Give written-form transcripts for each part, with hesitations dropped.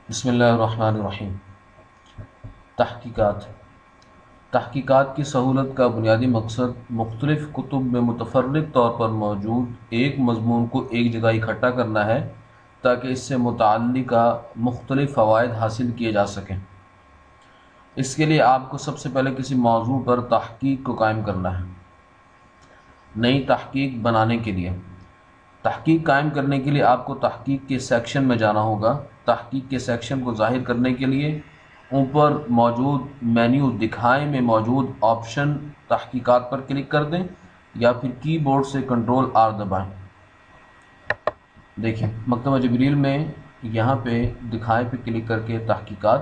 بسم اللہ الرحمن الرحیم۔ تحقیقات کی سہولت کا بنیادی مقصد مختلف کتب میں متفرق طور پر موجود ایک مضمون کو ایک جگہ اکٹھا کرنا ہے تاکہ اس سے متعلقہ مختلف فوائد حاصل کیے جا سکیں۔ اس کے لیے آپ کو سب سے پہلے کسی موضوع پر تحقیق کو قائم کرنا ہے۔ نئی تحقیق بنانے کے لیے تحقیق قائم کرنے کے لیے آپ کو تحقیق کے سیکشن میں جانا ہوگا۔ تحقیق کے سیکشن کو ظاہر کرنے کے لیے اوپر موجود مینیو دکھائیں میں موجود آپشن تحقیقات پر کلک کر دیں یا پھر کی بورڈ سے کنٹرول آر دبائیں۔ دیکھیں مکتبہ جبریل میں یہاں پہ دکھائیں پہ کلک کر کے تحقیقات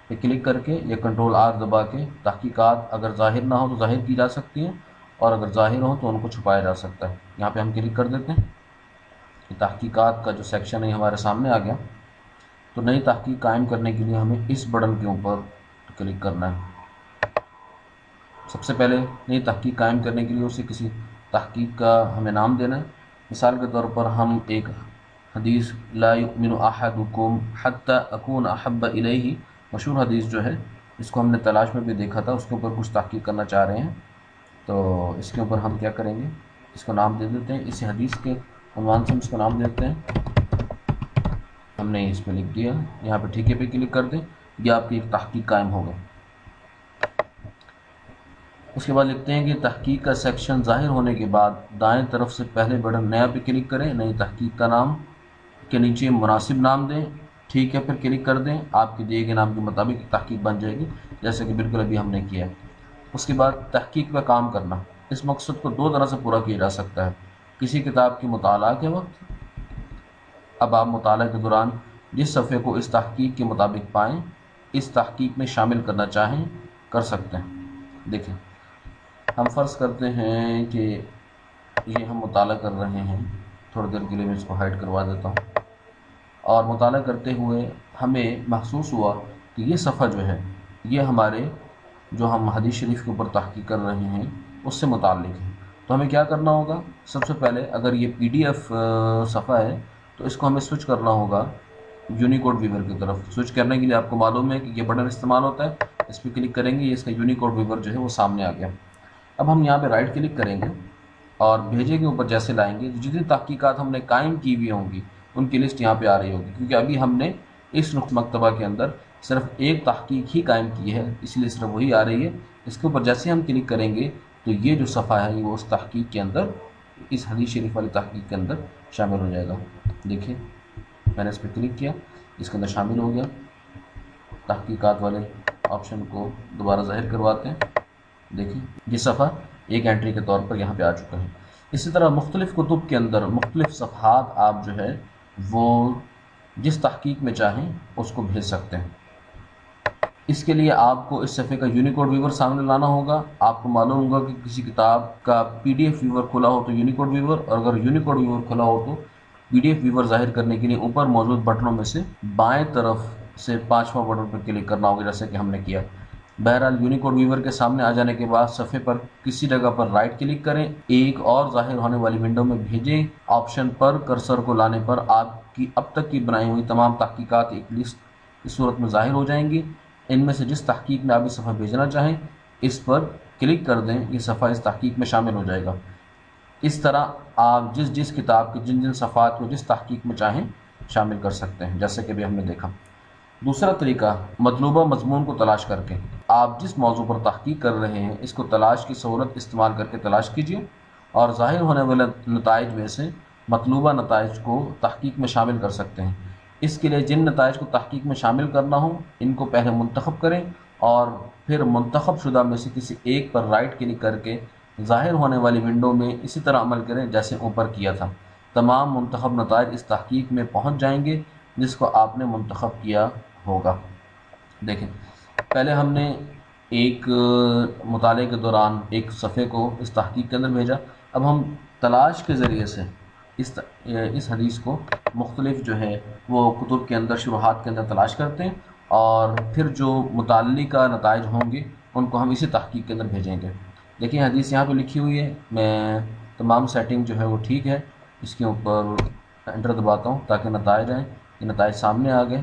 پہ کلک کر کے یا کنٹرول آر دبا کے تحقیقات اگر ظاہر نہ ہو تو ظاہر کی جا سکتی ہیں اور اگر ظاہر ہو تو ان کو چھپایا جا سکتا ہے۔ یہاں پہ ہم کلک کر دیتے ہیں کہ تحقیقات کا جو سیکشن ہے ہمارے سامنے آ گیا۔ تو نئی تحقیق قائم کرنے کے لیے ہمیں اس بٹن کے اوپر کلک کرنا ہے۔ سب سے پہلے نئی تحقیق قائم کرنے کے لیے اسے کسی تحقیق کا ہمیں نام دینا ہے۔ مثال کے طور پر ہم ایک حدیث لا یؤمن احدکم حتی اکون احب الیہ، مشہور حدیث جو ہے، اس کو ہم نے تلاش میں بھی دیکھا تھا، اس کے اوپر کچھ تحقیق کرنا چاہ رہے ہیں۔ تو اس کے اوپر ہم کیا کریں گے، اس کو نام دے دیتے ہیں، اس حدیث کے عنوان سے ہم اس کو نام دیتے ہیں۔ ہم نے اس پہ لکھ دیا، یہاں پہ ٹھیک ہے پہ کلک کر دیں، یہ آپ کی ایک تحقیق قائم ہو گئی۔ اس کے بعد لکھتے ہیں کہ تحقیق کا سیکشن ظاہر ہونے کے بعد دائیں طرف سے پہلے بٹن نیا پہ کلک کریں، نئی تحقیق کا نام کے نیچے مناسب نام دیں، ٹھیک ہے پھر کلک کر دیں، آپ کے دیے گئے نام کے مطابق تحقیق بن جائے گی، جیسے کہ بالکل ابھی ہم نے کیا ہے۔ اس کے بعد تحقیق پہ کام کرنا، اس مقصد کو دو طرح سے پورا کیا جا سکتا ہے۔ کسی کتاب کے مطالعہ کے وقت، اب آپ مطالعہ کے دوران جس صفحے کو اس تحقیق کے مطابق پائیں، اس تحقیق میں شامل کرنا چاہیں کر سکتے ہیں۔ دیکھیں ہم فرض کرتے ہیں کہ یہ ہم مطالعہ کر رہے ہیں، تھوڑی دیر کے لیے میں اس کو ہائڈ کروا دیتا ہوں، اور مطالعہ کرتے ہوئے ہمیں محسوس ہوا کہ یہ صفحہ جو ہے یہ ہمارے جو ہم حدیث شریف کے اوپر تحقیق کر رہے ہیں اس سے متعلق ہے۔ تو ہمیں کیا کرنا ہوگا، سب سے پہلے اگر یہ پی ڈی ایف صفحہ ہے تو اس کو ہمیں سوئچ کرنا ہوگا یونیکوڈ ویور کی طرف۔ سوئچ کرنے کے لیے آپ کو معلوم ہے کہ یہ بٹن استعمال ہوتا ہے، اس پہ کلک کریں گے، یہ اس کا یونیکوڈ ویور جو ہے وہ سامنے آ گیا۔ اب ہم یہاں پہ رائٹ کلک کریں گے اور بھیجے کے اوپر جیسے لائیں گے، جتنی تحقیقات ہم نے قائم کی ہوئی ہوں گی ان کی لسٹ یہاں پہ آ رہی ہوگی، کیونکہ ابھی ہم نے اس نقطہ مکتبہ کے اندر صرف ایک تحقیق ہی قائم کی ہے، اس لیے صرف وہی آ رہی ہے۔ اس کے اوپر جیسے ہم کلک کریں گے تو یہ جو صفحہ ہے وہ اس تحقیق کے اندر، اس حدیث شریف والی تحقیق کے اندر شامل ہو جائے گا۔ دیکھیں میں نے اس پہ کلک کیا، اس کے اندر شامل ہو گیا۔ تحقیقات والے آپشن کو دوبارہ ظاہر کرواتے ہیں، دیکھیں یہ صفحہ ایک انٹری کے طور پر یہاں پہ آ چکا ہے۔ اسی طرح مختلف کتب کے اندر مختلف صفحات آپ جو ہے وہ جس تحقیق میں چاہیں اس کو بھیج سکتے ہیں۔ اس کے لیے آپ کو اس صفحے کا یونیکوڈ ویور سامنے لانا ہوگا۔ آپ کو معلوم ہوگا کہ کسی کتاب کا پی ڈی ایف ویور کھلا ہو تو یونیکوڈ ویور، اور اگر یونیکوڈ ویور کھلا ہو تو پی ڈی ایف ویور ظاہر کرنے کے لیے اوپر موجود بٹنوں میں سے بائیں طرف سے پانچواں بٹن پر کلک کرنا ہوگا، جیسے کہ ہم نے کیا۔ بہرحال یونیکوڈ ویور کے سامنے آ جانے کے بعد صفحے پر کسی جگہ پر رائٹ کلک کریں، ایک اور ظاہر ہونے والی ونڈو میں بھیجیں آپشن پر کرسر کو لانے پر آپ کی اب تک کی بنائی ہوئی تمام تحقیقات ایک لسٹ اس صورت میں ظاہر ہو جائیں گی۔ ان میں سے جس تحقیق میں آپ یہ صفحہ بھیجنا چاہیں اس پر کلک کر دیں، یہ صفحہ اس تحقیق میں شامل ہو جائے گا۔ اس طرح آپ جس کتاب کے جن صفحات کو جس تحقیق میں چاہیں شامل کر سکتے ہیں، جیسے کہ بھی ہم نے دیکھا۔ دوسرا طریقہ مطلوبہ مضمون کو تلاش کر کے، آپ جس موضوع پر تحقیق کر رہے ہیں اس کو تلاش کی سہولت استعمال کر کے تلاش کیجیے اور ظاہر ہونے والے نتائج میں سے مطلوبہ نتائج کو تحقیق میں شامل کر سکتے ہیں۔ اس کے لیے جن نتائج کو تحقیق میں شامل کرنا ہو ان کو پہلے منتخب کریں اور پھر منتخب شدہ میں سے کسی ایک پر رائٹ کلک کر کے ظاہر ہونے والی ونڈو میں اسی طرح عمل کریں جیسے اوپر کیا تھا۔ تمام منتخب نتائج اس تحقیق میں پہنچ جائیں گے جس کو آپ نے منتخب کیا ہوگا۔ دیکھیں پہلے ہم نے ایک مطالعے کے دوران ایک صفحے کو اس تحقیق کے اندر بھیجا، اب ہم تلاش کے ذریعے سے اس حدیث کو مختلف جو ہے وہ کتب کے اندر شروحات کے اندر تلاش کرتے ہیں اور پھر جو متعلقہ نتائج ہوں گے ان کو ہم اسی تحقیق کے اندر بھیجیں گے۔ دیکھیں حدیث یہاں پہ لکھی ہوئی ہے، میں تمام سیٹنگ جو ہے وہ ٹھیک ہے، اس کے اوپر انٹر دباتا ہوں تاکہ نتائج آئیں۔ یہ نتائج سامنے آ گئے،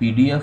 PDF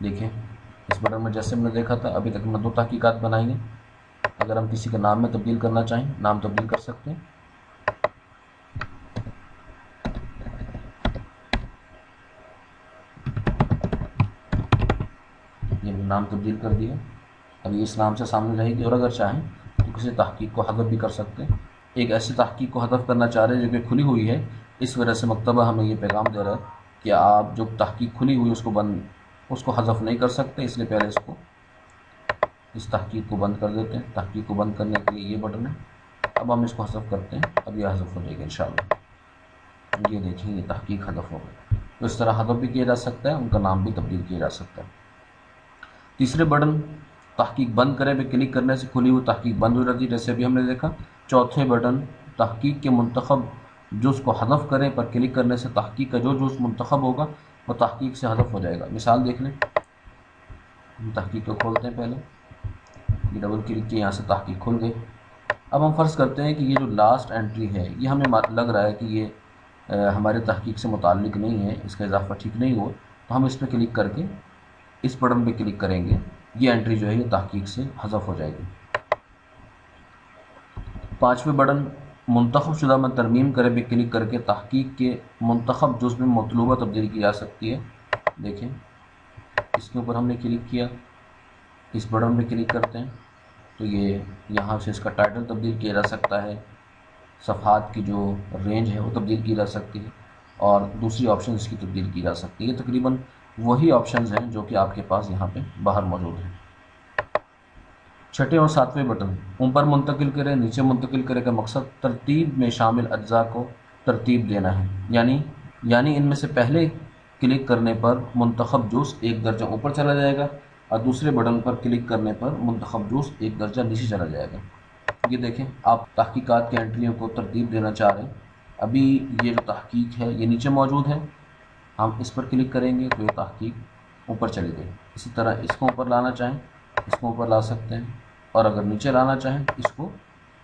دیکھیں اس بٹن میں جیسے ہم نے دیکھا تھا ابھی تک ہم نے 2 تحقیقات بنائی ہیں. اگر ہم کسی کے نام میں تبدیل کرنا چاہیں نام تبدیل کر سکتے ہیں. یہ نام تبدیل کر دیا. ابھی اس نام سے سامنے رہے گی. اور اگر چاہیں تو کسی تحقیق کو حذف بھی کر سکتے ہیں. ایک ایسی تحقیق کو حذف کرنا چاہ رہے ہیں جو کہ کھلی ہوئی ہے. اس وجہ سے مکتبہ ہمیں یہ پیغام دے رہا ہے کہ آپ جو تحقیق کھلی ہوئی اس کو حذف نہیں کر سکتے. اس لیے پہلے اس تحقیق کو بند کر دیتے ہیں. تحقیق کو بند کرنے کے لیے یہ بٹن ہے. اب ہم اس کو حذف کرتے ہیں. اب یہ حذف ہو جائے گا انشاءاللہ. یہ دیکھیں یہ تحقیق حذف ہو گئی. تو اس طرح حذف بھی کیا جا سکتا ہے. ان کا نام بھی تبدیل کیا جا سکتا ہے. تیسرے بٹن تحقیق بند کرے پہ کلک کرنے سے کھلی ہوئی تحقیق بند ہو جاتی ہے جیسے ابھی ہم نے دیکھا. چوتھے بٹن تحقیق کے منتخب جز کو حذف کریں پر کلک کرنے سے تحقیق کا جو جز منتخب ہوگا وہ تحقیق سے حذف ہو جائے گا. مثال دیکھ لیں. ہم تحقیق کو کھولتے ہیں. پہلے یہ ڈبل کلک کیا یہاں سے تحقیق کھل گئی. اب ہم فرض کرتے ہیں کہ یہ جو لاسٹ انٹری ہے یہ ہمیں لگ رہا ہے کہ یہ ہمارے تحقیق سے متعلق نہیں ہے. اس کا اضافہ ٹھیک نہیں ہوا تو ہم اس پہ کلک کر کے اس بٹن پہ کلک کریں گے. یہ انٹری جو ہے یہ تحقیق سے حذف ہو جائے گی. پانچویں بٹن منتخب شدہ میں ترمیم کرے پہ کلک کر کے تحقیق کے منتخب جز میں مطلوبہ تبدیلی کی جا سکتی ہے. دیکھیں اس کے اوپر ہم نے کلک کیا. اس بٹن پہ کلک کرتے ہیں تو یہ یہاں سے اس کا ٹائٹل تبدیل کیا جا سکتا ہے. صفحات کی جو رینج ہے وہ تبدیل کی جا سکتی ہے اور دوسری آپشن اس کی تبدیل کی جا سکتی ہے. یہ تقریباً وہی آپشنز ہیں جو کہ آپ کے پاس یہاں پہ باہر موجود ہیں. چھٹے اور ساتویں بٹن اوپر منتقل کریں نیچے منتقل کرے کا مقصد ترتیب میں شامل اجزاء کو ترتیب دینا ہے. یعنی ان میں سے پہلے کلک کرنے پر منتخب جز ایک درجہ اوپر چلا جائے گا اور دوسرے بٹن پر کلک کرنے پر منتخب جز ایک درجہ نیچے چلا جائے گا. یہ دیکھیں آپ تحقیقات کی انٹریوں کو ترتیب دینا چاہ رہے ہیں. ابھی یہ جو تحقیق ہے یہ نیچے موجود ہے. ہم اس پر کلک کریں گے تو یہ تحقیق اوپر چلی گئی. اسی طرح اس کو اوپر لانا چاہیں اس کو اوپر لا سکتے ہیں اور اگر نیچے لانا چاہیں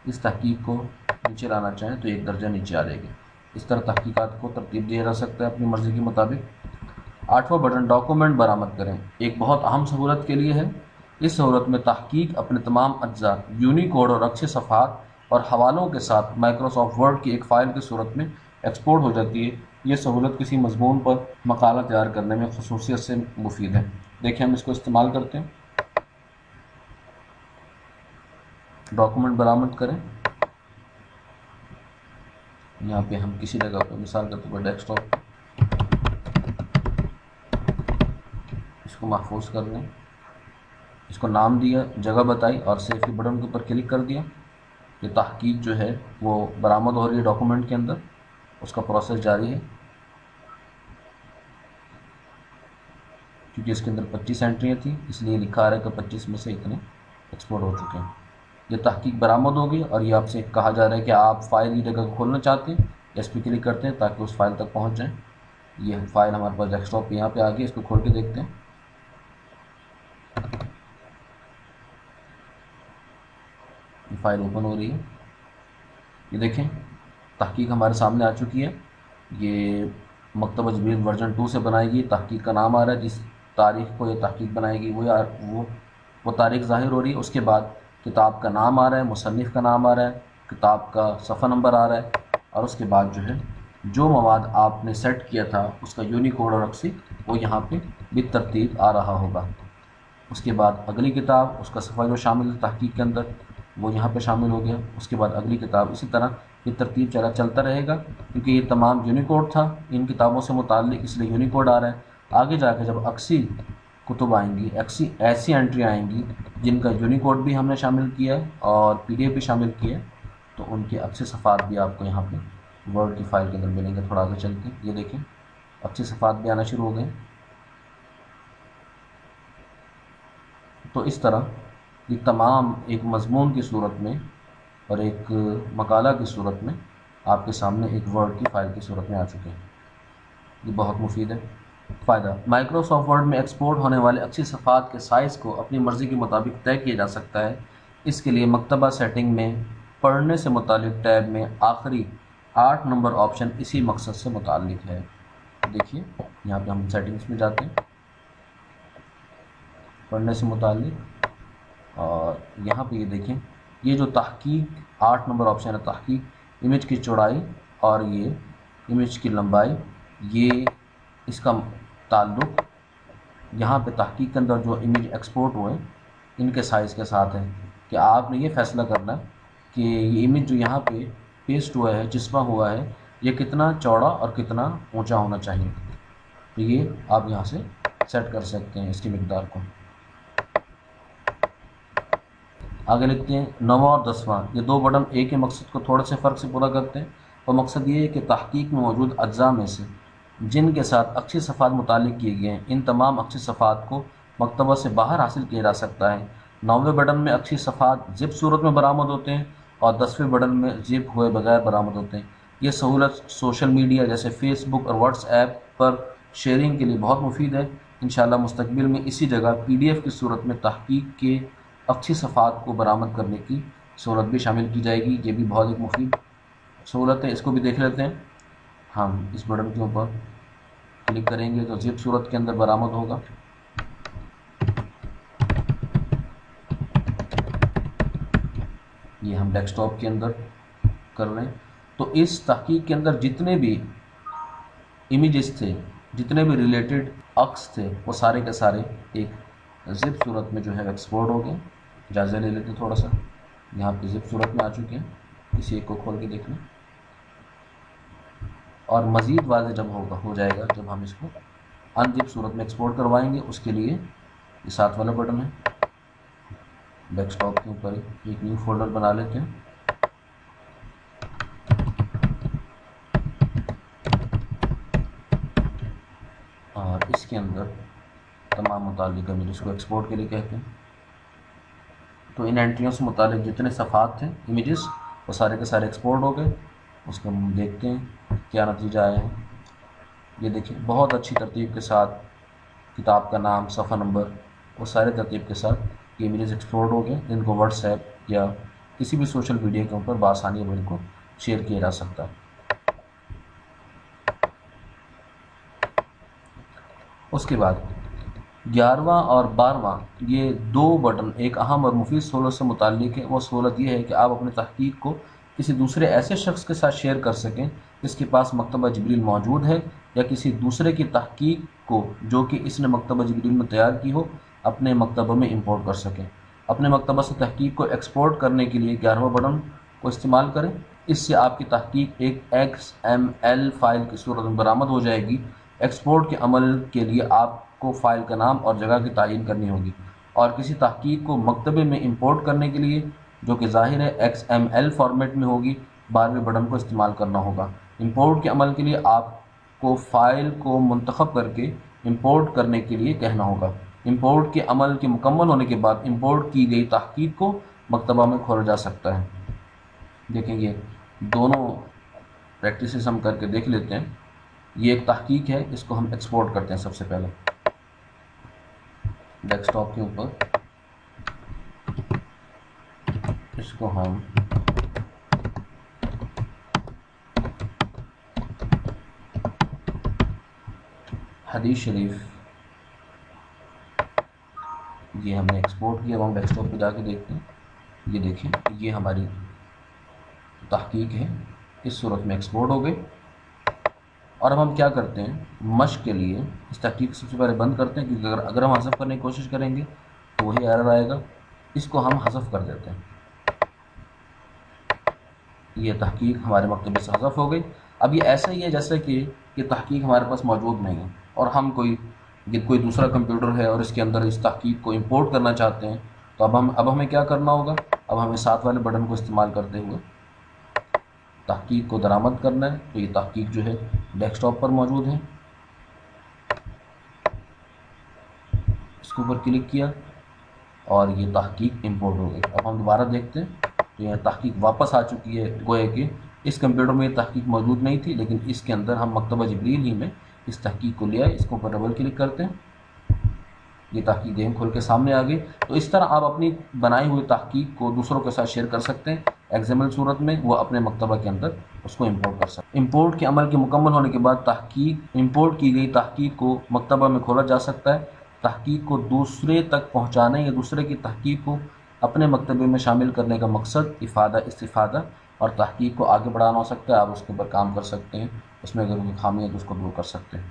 اس تحقیق کو نیچے لانا چاہیں تو ایک درجہ نیچے آ جائے گی. اس طرح تحقیقات کو ترتیب دیا جا سکتا ہے اپنی مرضی کے مطابق. آٹھواں بٹن ڈاکومنٹ برآمد کریں ایک بہت اہم سہولت کے لیے ہے. اس سہولت میں تحقیق اپنے تمام اجزاء یونیکوڈ اور اچھے صفحات اور حوالوں کے ساتھ مائکروسافٹ ورڈ کی ایک فائل کی صورت میں ایکسپورٹ ہو جاتی ہے. یہ سہولت کسی مضمون پر مقالہ تیار کرنے میں خصوصیت سے مفید ہے. دیکھیں ہم اس کو استعمال کرتے ہیں. ڈاکومنٹ برآمد کریں. یہاں پہ ہم کسی جگہ پہ مثال کے طور پر ڈیسک ٹاپ اس کو محفوظ کر لیں. اس کو نام دیا جگہ بتائی اور سیو کے بٹن کے اوپر کلک کر دیا. یہ تحقیق جو ہے وہ برآمد ہو رہی ہے ڈاکومنٹ کے اندر. اس کا پروسیس جاری ہے کیونکہ اس کے اندر 25 انٹریاں تھیں اس لیے لکھا آ رہا ہے کہ 25 میں سے اتنے ایکسپورٹ ہو چکے ہیں. یہ تحقیق برآمد ہوگی اور یہ آپ سے کہا جا رہا ہے کہ آپ فائل کی جگہ کو کھولنا چاہتے ہیں. اس پہ کلک کرتے ہیں تاکہ اس فائل تک پہنچ جائیں. یہ فائل ہمارے پاس ڈیسک ٹاپ پہ یہاں پہ آ گئی. اس کو کھول کے دیکھتے ہیں. یہ فائل اوپن ہو رہی ہے. یہ دیکھیں تحقیق ہمارے سامنے آ چکی ہے. یہ مکتبہ جبریل ورژن 2 سے بنائی گئی تحقیق کا نام آ رہا ہے. جس تاریخ کو یہ تحقیق بنائی گئی وہ تاریخ ظاہر ہو رہی ہے. اس کے بعد کتاب کا نام آ رہا ہے مصنف کا نام آ رہا ہے کتاب کا صفحہ نمبر آ رہا ہے اور اس کے بعد جو ہے جو مواد آپ نے سیٹ کیا تھا اس کا یونیکوڈ اور اکسی وہ یہاں پہ بالترتیب آ رہا ہوگا. اس کے بعد اگلی کتاب اس کا صفحہ جو شامل ہے تحقیق کے اندر وہ یہاں پہ شامل ہو گیا. اس کے بعد اگلی کتاب. اسی طرح یہ ترتیب چلتا رہے گا کیونکہ یہ تمام یونیکوڈ تھا ان کتابوں سے متعلق اس لیے یونیکوڈ آ رہا ہے. آگے جا کے جب اکسی کتب آئیں گی ایسی انٹری آئیں گی جن کا یونیکوڈ بھی ہم نے شامل کیا ہے اور PDF بھی شامل کیا ہے تو ان کے اچھے صفحات بھی آپ کو یہاں پہ ورڈ کی فائل کے اندر ملیں گے. تھوڑا آگے چلتے ہیں. یہ دیکھیں اچھے صفحات بھی آنا شروع ہو گئے. تو اس طرح یہ تمام ایک مضمون کی صورت میں اور ایک مقالہ کی صورت میں آپ کے سامنے ایک ورڈ کی فائل کی صورت میں آ چکے ہیں. یہ بہت مفید ہے. فائدہ مائکروسافٹ ورڈ میں ایکسپورٹ ہونے والے اچھی صفحات کے سائز کو اپنی مرضی کے مطابق طے کیا جا سکتا ہے. اس کے لیے مکتبہ سیٹنگ میں پڑھنے سے متعلق ٹیب میں آخری 8 نمبر آپشن اسی مقصد سے متعلق ہے. دیکھیے یہاں پہ ہم سیٹنگز میں جاتے ہیں. پڑھنے سے متعلق، اور یہاں پہ یہ دیکھیں یہ جو تحقیق 8 نمبر آپشن ہے، تحقیق امیج کی چوڑائی اور یہ امیج کی لمبائی، یہ اس کا تعلق یہاں پہ تحقیق کے اندر جو امیج ایکسپورٹ ہوئے ان کے سائز کے ساتھ ہے، کہ آپ نے یہ فیصلہ کرنا ہے کہ یہ امیج جو یہاں پہ پیسٹ ہوا ہے، چسپا ہوا ہے، یہ کتنا چوڑا اور کتنا اونچا ہونا چاہیے، تو یہ آپ یہاں سے سیٹ کر سکتے ہیں اس کی مقدار کو۔ آگے لکھتے ہیں 9واں اور 10واں، یہ 2 بٹن ایک ہی مقصد کو تھوڑے سے فرق سے پورا کرتے ہیں، اور مقصد یہ ہے کہ تحقیق میں موجود اجزاء میں سے جن کے ساتھ اکثر صفحات متعلق کیے گئے ہیں، ان تمام اکثر صفحات کو مکتبہ سے باہر حاصل کیا جا سکتا ہے۔ 9ویں بٹن میں اکثر صفحات زپ صورت میں برآمد ہوتے ہیں، اور 10ویں بٹن میں زپ ہوئے بغیر برآمد ہوتے ہیں۔ یہ سہولت سوشل میڈیا جیسے فیس بک اور واٹس ایپ پر شیئرنگ کے لیے بہت مفید ہے۔ انشاءاللہ مستقبل میں اسی جگہ PDF کی صورت میں تحقیق کے اکثر صفحات کو برآمد کرنے کی سہولت بھی شامل کی جائے گی، یہ بھی بہت ایک مفید سہولت ہے، اس کو بھی دیکھ لیتے ہیں۔ ہم اس بٹن کے اوپر کلک کریں گے تو زپ صورت کے اندر برآمد ہوگا۔ یہ ہم ڈیسک ٹاپ کے اندر کر رہے ہیں، تو اس تحقیق کے اندر جتنے بھی امیجز تھے، جتنے بھی ریلیٹڈ عکس تھے، وہ سارے کے سارے ایک زپ صورت میں جو ہے ایکسپورٹ ہو گئے۔ جائزہ لے لیتے تھوڑا سا، یہاں پہ زپ صورت میں آ چکے ہیں، کسی ایک کو کھول کے دیکھ لیں، اور مزید واضح جب ہو جائے گا جب ہم اس کو ان زپ صورت میں ایکسپورٹ کروائیں گے، اس کے لیے یہ 7 والا بٹن ہے، ڈیسک ٹاپ کے اوپر ایک نیو فولڈر بنا لیتے ہیں، اور اس کے اندر تمام متعلقہ امیجز کو ایکسپورٹ کے لیے کہتے ہیں۔ تو ان انٹریوں سے متعلق جتنے صفحات تھے امیجز، وہ سارے کے سارے ایکسپورٹ ہو گئے۔ اس کو ہم دیکھتے ہیں کیا نتیجہ آیا ہے۔ یہ دیکھیں بہت اچھی ترتیب کے ساتھ کتاب کا نام، صفحہ نمبر، وہ سارے ترتیب کے ساتھ یہ امیجز ایکسپورٹ ہو گئے، جن کو واٹس ایپ یا کسی بھی سوشل میڈیا کے اوپر بآسانی ان کو شیئر کیا جا سکتا ہے۔ اس کے بعد 11واں اور 12واں، یہ 2 بٹن ایک اہم اور مفید سہولت سے متعلق ہے۔ وہ سہولت یہ ہے کہ آپ اپنے تحقیق کو کسی دوسرے ایسے شخص کے ساتھ شیئر کر سکیں جس کے پاس مکتبہ جبریل موجود ہے، یا کسی دوسرے کی تحقیق کو جو کہ اس نے مکتبہ جبریل میں تیار کی ہو اپنے مکتبہ میں امپورٹ کر سکیں۔ اپنے مکتبہ سے تحقیق کو ایکسپورٹ کرنے کے لیے 11واں بٹن کو استعمال کریں، اس سے آپ کی تحقیق ایک XML فائل کی صورت میں برآمد ہو جائے گی۔ ایکسپورٹ کے عمل کے لیے آپ کو فائل کا نام اور جگہ کی تعیین کرنی ہوگی، اور کسی تحقیق کو مکتبے میں امپورٹ کرنے کے لیے جو کہ ظاہر ہے XML فارمیٹ میں ہوگی، 12ویں بٹن کو استعمال کرنا ہوگا۔ امپورٹ کے عمل کے لیے آپ کو فائل کو منتخب کر کے امپورٹ کرنے کے لیے کہنا ہوگا۔ امپورٹ کے عمل کے مکمل ہونے کے بعد امپورٹ کی گئی تحقیق کو مکتبہ میں کھولا جا سکتا ہے۔ دیکھیں یہ دونوں پریکٹسز ہم کر کے دیکھ لیتے ہیں۔ یہ ایک تحقیق ہے، اس کو ہم ایکسپورٹ کرتے ہیں۔ سب سے پہلے ڈیسک ٹاپ کے اوپر اس کو ہم حدیث شریف، یہ ہم نے ایکسپورٹ کیا، ہم ڈیسک ٹاپ پہ جا کے دیکھتے ہیں۔ یہ دیکھیں یہ ہماری تحقیق ہے، اس صورت میں ایکسپورٹ ہو گئی۔ اور اب ہم کیا کرتے ہیں، مشق کے لیے اس تحقیق سب سے پہلے بند کرتے ہیں، کیونکہ اگر ہم حذف کرنے کی کوشش کریں گے تو وہی ایرر آئے گا۔ اس کو ہم حذف کر دیتے ہیں۔ یہ تحقیق ہمارے مکتبے سے حذف ہو گئی۔ اب یہ ایسا ہی ہے جیسے کہ یہ تحقیق ہمارے پاس موجود نہیں ہے، اور ہم کوئی دوسرا کمپیوٹر ہے اور اس کے اندر اس تحقیق کو امپورٹ کرنا چاہتے ہیں، تو اب ہمیں کیا کرنا ہوگا، اب ہمیں 7 والے بٹن کو استعمال کرتے ہوئے تحقیق کو درآمد کرنا ہے۔ تو یہ تحقیق جو ہے ڈیسک ٹاپ پر موجود ہے، اس کے اوپر کلک کیا اور یہ تحقیق امپورٹ ہو گئی۔ اب ہم دوبارہ دیکھتے ہیں تو یہ تحقیق واپس آ چکی ہے، گویا کہ اس کمپیوٹر میں یہ تحقیق موجود نہیں تھی، لیکن اس کے اندر ہم مکتبہ جبریل ہی میں اس تحقیق کو لے آئے۔ اس کے اوپر ڈبل کلک کرتے ہیں، یہ تحقیق دیکھیں کھول کے سامنے آ گئی۔ تو اس طرح آپ اپنی بنائی ہوئی تحقیق کو دوسروں کے ساتھ شیئر کر سکتے ہیں XML صورت میں، وہ اپنے مکتبہ کے اندر اس کو امپورٹ کر سکتے ہیں۔ امپورٹ کے عمل کے مکمل ہونے کے بعد امپورٹ کی گئی تحقیق کو مکتبہ میں کھولا جا سکتا ہے، تحقیق کو دوسرے تک پہنچانے یا دوسرے کی تحقیق کو اپنے مکتبے میں شامل کرنے کا مقصد افادہ، استفادہ اور تحقیق کو آگے بڑھانا ہو سکتا ہے۔ آپ اس کے اوپر کام کر سکتے ہیں، اس میں اگر کوئی خامی ہے تو اس کو دور کر سکتے ہیں۔